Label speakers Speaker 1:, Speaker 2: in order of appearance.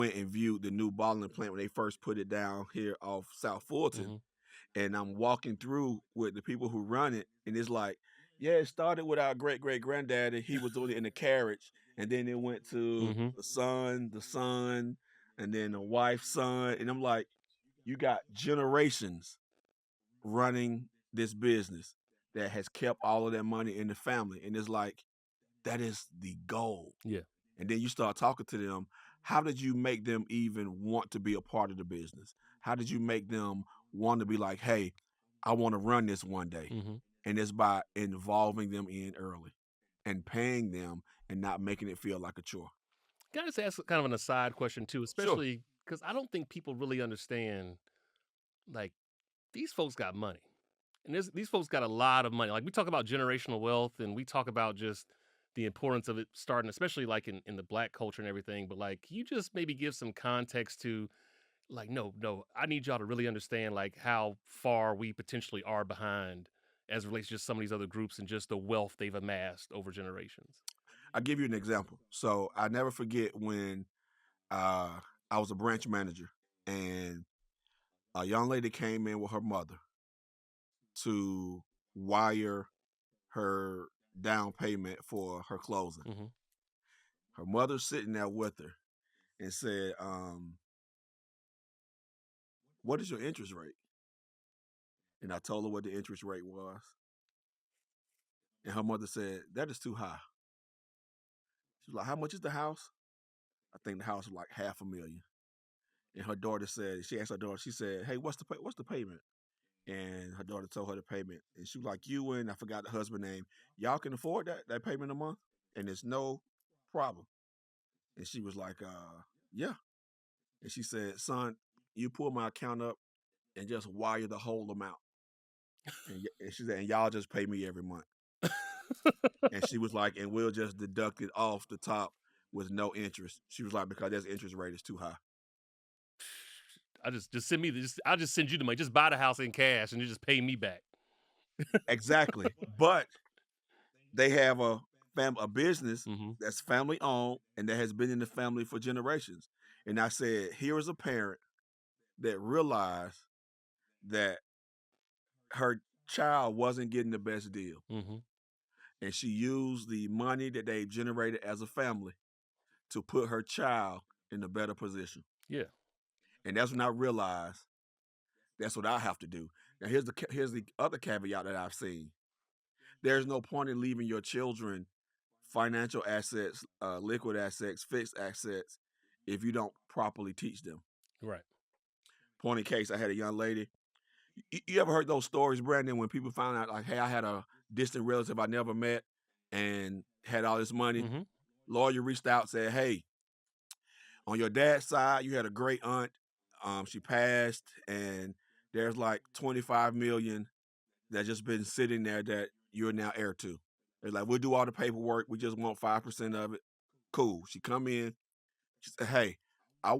Speaker 1: went and viewed the new bottling plant when they first put it down here off South Fulton. And I'm walking through with the people who run it, and it's like, yeah, it started with our great great granddaddy. He was doing it in a carriage, and then it went to
Speaker 2: Mm-hmm.
Speaker 1: the son, and then the wife's son. And I'm like, you got generations running this business that has kept all of that money in the family. And it's like, that is the goal.
Speaker 2: Yeah.
Speaker 1: And then you start talking to them. How did you make them even want to be a part of the business? How did you make them want to be like, hey, I want to run this one day?
Speaker 2: Mm-hmm.
Speaker 1: And it's by involving them in early and paying them and not making it feel like a chore.
Speaker 2: Can I just ask kind of an aside question too,
Speaker 1: Sure.
Speaker 2: especially because I don't think people really understand, like, these folks got money. And these folks got a lot of money. Like, we talk about generational wealth and we talk about just the importance of it starting, especially like in the Black culture and everything. But like, can you just maybe give some context to, like, no, I need y'all to really understand like how far we potentially are behind as it relates to just some of these other groups and just the wealth they've amassed over generations.
Speaker 1: I'll give you an example. So I never forget when I was a branch manager and a young lady came in with her mother to wire her down payment for her closing.
Speaker 2: Mm-hmm.
Speaker 1: Her mother's sitting there with her and said, what is your interest rate? And I told her what the interest rate was. And her mother said, that is too high. She was like, how much is the house? I think the house was like $500,000. And her daughter said, she asked her daughter, she said, hey, what's the payment? And her daughter told her the payment. And she was like, you and I forgot the husband name. Y'all can afford that payment a month? And it's no problem. And she was like, yeah. And she said, son, you pull my account up and just wire the whole amount. And she said, and y'all just pay me every month. And she was like, and we'll just deduct it off the top with no interest. She was like, because that interest rate is too high.
Speaker 2: I just send me this. I'll just send you the money. Just buy the house in cash and you just pay me back.
Speaker 1: Exactly. But they have a business
Speaker 2: Mm-hmm.
Speaker 1: that's family owned and that has been in the family for generations. And I said, here is a parent that realized that her child wasn't getting the best deal.
Speaker 2: Mm-hmm.
Speaker 1: And she used the money that they generated as a family to put her child in a better position.
Speaker 2: Yeah.
Speaker 1: And that's when I realized that's what I have to do. Now here's the other caveat that I've seen. There's no point in leaving your children financial assets, liquid assets, fixed assets, if you don't properly teach them.
Speaker 2: Right.
Speaker 1: Point in case, I had a young lady. You ever heard those stories, Brandon, when people found out, like, hey, I had a distant relative I never met and had all this money?
Speaker 2: Mm-hmm.
Speaker 1: Lawyer reached out, said, hey, on your dad's side, you had a great aunt. She passed, and there's like 25 million that just been sitting there that you're now heir to. They're like, we'll do all the paperwork. We just want 5% of it. Cool. She come in. She said, hey,